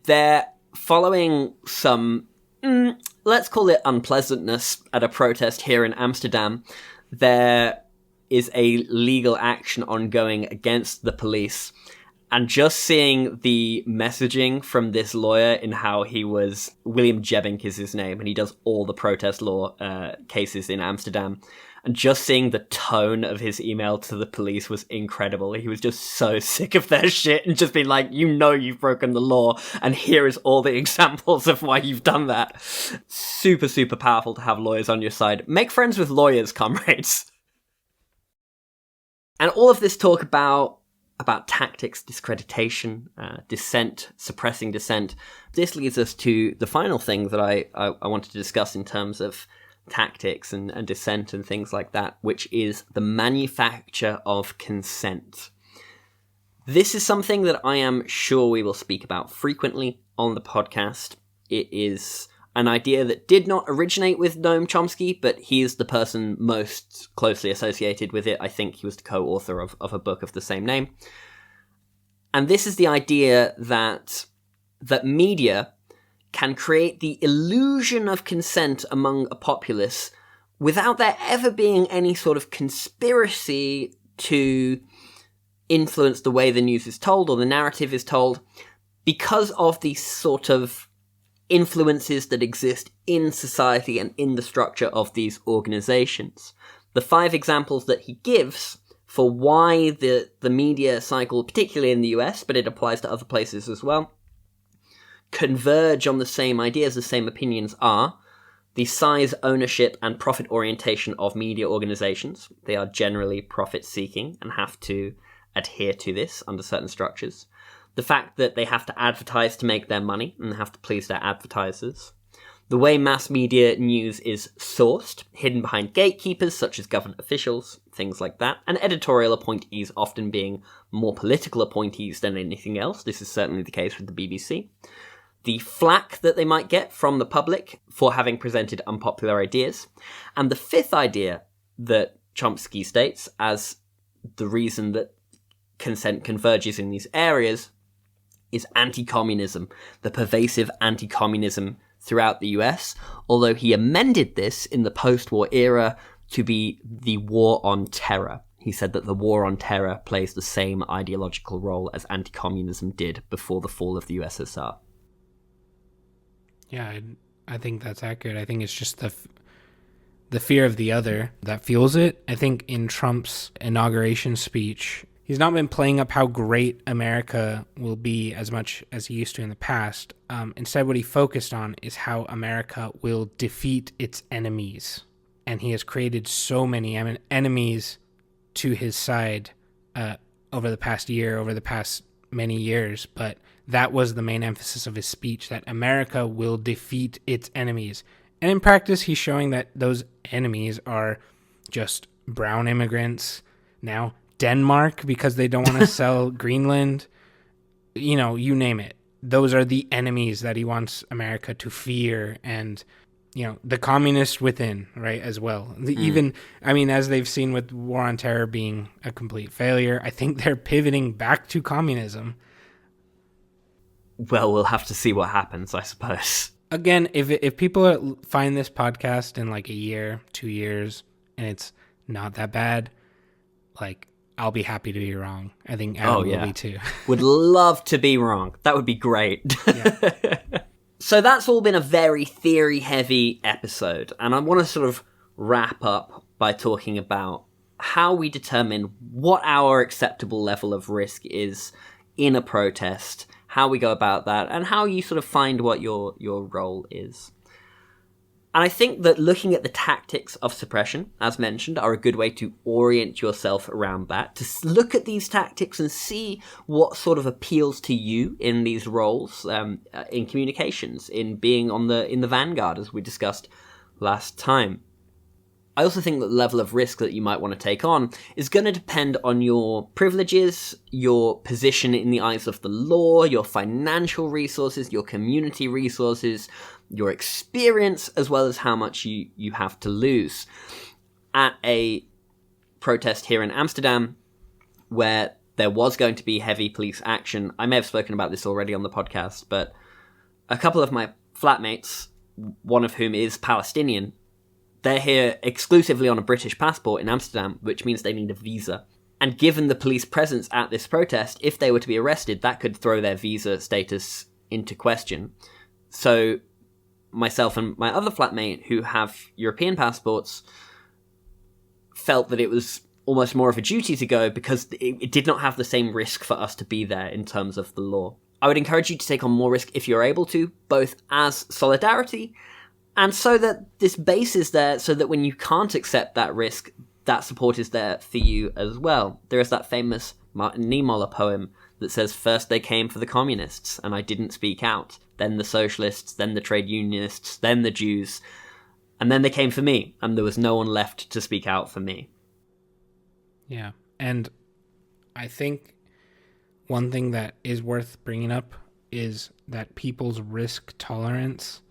They're following some, let's call it unpleasantness at a protest here in Amsterdam. There is a legal action ongoing against the police. And just seeing the messaging from this lawyer in how he was, William Jebink is his name, and he does all the protest law cases in Amsterdam. And just seeing the tone of his email to the police was incredible. He was just so sick of their shit and just being like, you know you've broken the law, and here is all the examples of why you've done that. Super, super powerful to have lawyers on your side. Make friends with lawyers, comrades. And all of this talk about tactics, discreditation, dissent, suppressing dissent. This leads us to the final thing that I wanted to discuss in terms of tactics and dissent and things like that, which is the manufacture of consent. This is something that I am sure we will speak about frequently on the podcast. It is an idea that did not originate with Noam Chomsky, but he is the person most closely associated with it. I think he was the co-author of a book of the same name. And this is the idea that media can create the illusion of consent among a populace without there ever being any sort of conspiracy to influence the way the news is told or the narrative is told, because of the sort of influences that exist in society and in the structure of these organizations. The 5 examples that he gives for why the media cycle, particularly in the US, but it applies to other places as well, converge on the same ideas, the same opinions are the size, ownership, and profit orientation of media organizations. They are generally profit-seeking and have to adhere to this under certain structures. The fact that they have to advertise to make their money and have to please their advertisers. The way mass media news is sourced, hidden behind gatekeepers such as government officials, things like that, and editorial appointees often being more political appointees than anything else. This is certainly the case with the BBC. The flack that they might get from the public for having presented unpopular ideas. And the 5th idea that Chomsky states as the reason that consent converges in these areas is anti-communism, the pervasive anti-communism throughout the US, although he amended this in the post-war era to be the war on terror. He said that the war on terror plays the same ideological role as anti-communism did before the fall of the USSR. Yeah, I think that's accurate. I think it's just the fear of the other that fuels it. I think in Trump's inauguration speech, he's not been playing up how great America will be as much as he used to in the past. Instead, what he focused on is how America will defeat its enemies. And he has created so many enemies to his side over the past year, over the past many years. But that was the main emphasis of his speech, that America will defeat its enemies. And in practice, he's showing that those enemies are just brown immigrants, now Denmark, because they don't want to sell Greenland. You know, you name it. Those are the enemies that he wants America to fear, and, you know, the communists within, right, as well. Even, I mean, as they've seen with War on Terror being a complete failure, I think they're pivoting back to communism. Well, we'll have to see what happens, I suppose. Again, if people find this podcast in like a year, 2 years, and it's not that bad, like, I'll be happy to be wrong. I think Adam will be too. Would love to be wrong. That would be great. Yeah. So that's all been a very theory-heavy episode, and I want to sort of wrap up by talking about how we determine what our acceptable level of risk is in a protest, how we go about that, and how you sort of find what your role is. And I think that looking at the tactics of suppression, as mentioned, are a good way to orient yourself around that, to look at these tactics and see what sort of appeals to you in these roles, in communications, in being in the vanguard, as we discussed last time. I also think that the level of risk that you might want to take on is going to depend on your privileges, your position in the eyes of the law, your financial resources, your community resources, your experience, as well as how much you have to lose. At a protest here in Amsterdam, where there was going to be heavy police action, I may have spoken about this already on the podcast, but a couple of my flatmates, one of whom is Palestinian, they're here exclusively on a British passport in Amsterdam, which means they need a visa. And given the police presence at this protest, if they were to be arrested, that could throw their visa status into question. So myself and my other flatmate, who have European passports, felt that it was almost more of a duty to go because it did not have the same risk for us to be there in terms of the law. I would encourage you to take on more risk if you're able to, both as solidarity and so that this base is there so that when you can't accept that risk, that support is there for you as well. There is that famous Martin Niemöller poem that says, "First they came for the communists, and I didn't speak out. Then the socialists, then the trade unionists, then the Jews. And then they came for me, and there was no one left to speak out for me." Yeah, and I think one thing that is worth bringing up is that people's risk tolerance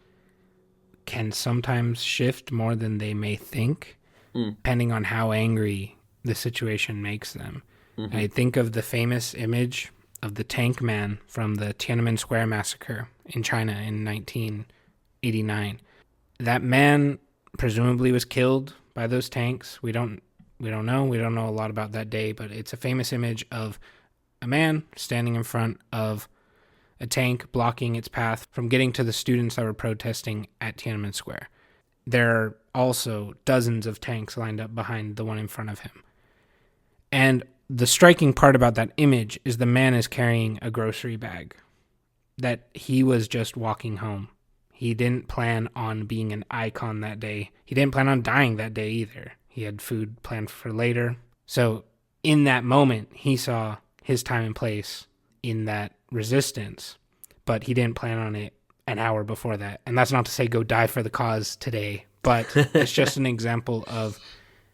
can sometimes shift more than they may think, depending on how angry the situation makes them. Mm-hmm. I think of the famous image of the tank man from the Tiananmen Square massacre in China in 1989. That man presumably was killed by those tanks. We don't know. We don't know a lot about that day, but it's a famous image of a man standing in front of a tank blocking its path from getting to the students that were protesting at Tiananmen Square. There are also dozens of tanks lined up behind the one in front of him. And the striking part about that image is the man is carrying a grocery bag, that he was just walking home. He didn't plan on being an icon that day. He didn't plan on dying that day either. He had food planned for later. So in that moment, he saw his time and place in that resistance, but he didn't plan on it an hour before that. And that's not to say go die for the cause today, but it's just an example of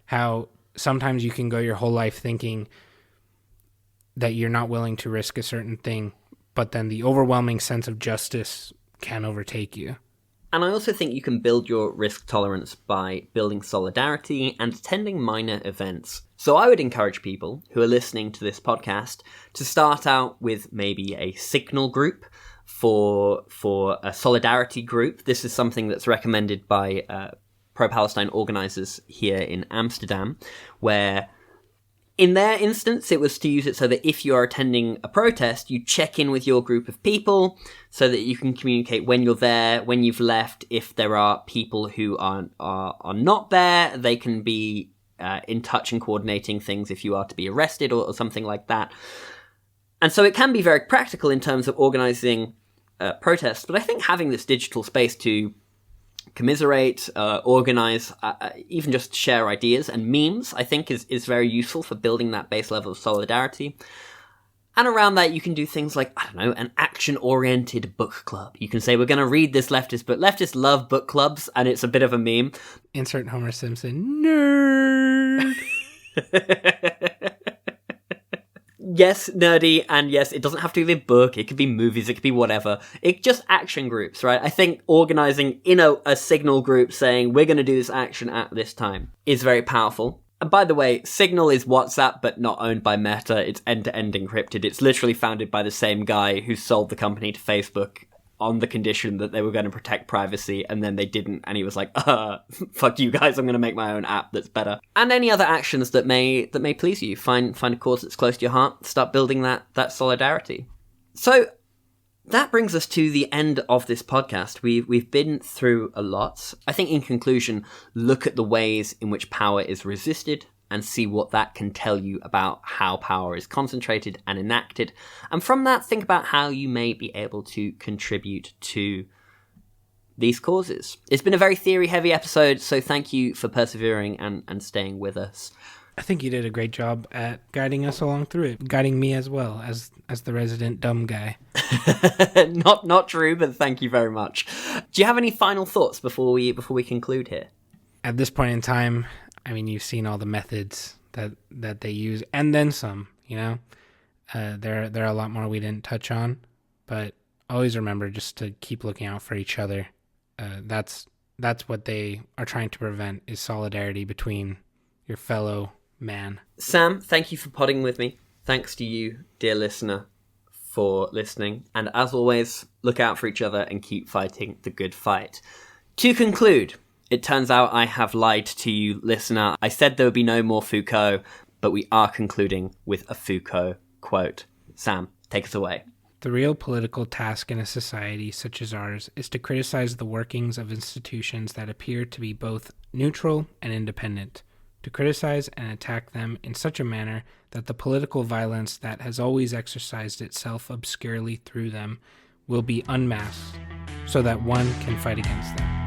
how sometimes you can go your whole life thinking that you're not willing to risk a certain thing, but then the overwhelming sense of justice can overtake you. And I also think you can build your risk tolerance by building solidarity and attending minor events. So I would encourage people who are listening to this podcast to start out with maybe a signal group for a solidarity group. This is something that's recommended by pro-Palestine organizers here in Amsterdam, where in their instance, it was to use it so that if you are attending a protest, you check in with your group of people so that you can communicate when you're there, when you've left. If there are people who are not there, they can be in touch and coordinating things if you are to be arrested or something like that. And so it can be very practical in terms of organizing protests, but I think having this digital space to commiserate, organize, even just share ideas and memes, I think is very useful for building that base level of solidarity. And around that, you can do things like, I don't know, an action-oriented book club. You can say, we're going to read this leftist book. Leftists love book clubs, and it's a bit of a meme. Insert Homer Simpson. Nerd! Yes, nerdy, and yes, it doesn't have to be a book, it could be movies, it could be whatever. It's just action groups, right? I think organizing in a Signal group saying, we're going to do this action at this time, is very powerful. And by the way, Signal is WhatsApp, but not owned by Meta. It's end-to-end encrypted. It's literally founded by the same guy who sold the company to Facebook on the condition that they were going to protect privacy, and then they didn't, and he was like, fuck you guys, I'm going to make my own app that's better. And any other actions that may please you. Find a cause that's close to your heart, start building that solidarity. So that brings us to the end of this podcast. We've been through a lot. I think in conclusion, look at the ways in which power is resisted and see what that can tell you about how power is concentrated and enacted. And from that, think about how you may be able to contribute to these causes. It's been a very theory-heavy episode, so thank you for persevering and staying with us. I think you did a great job at guiding us along through it, guiding me as well as the resident dumb guy. Not true, but thank you very much. Do you have any final thoughts before we conclude here? At this point in time, I mean, you've seen all the methods that they use, and then some. You know, there are a lot more we didn't touch on, but always remember just to keep looking out for each other. That's what they are trying to prevent, is solidarity between your fellow man. Sam, thank you for podding with me. Thanks to you, dear listener, for listening. And as always, look out for each other and keep fighting the good fight. To conclude, it turns out I have lied to you, listener. I said there would be no more Foucault, but we are concluding with a Foucault quote. Sam, take us away. The real political task in a society such as ours is to criticize the workings of institutions that appear to be both neutral and independent, to criticize and attack them in such a manner that the political violence that has always exercised itself obscurely through them will be unmasked, so that one can fight against them.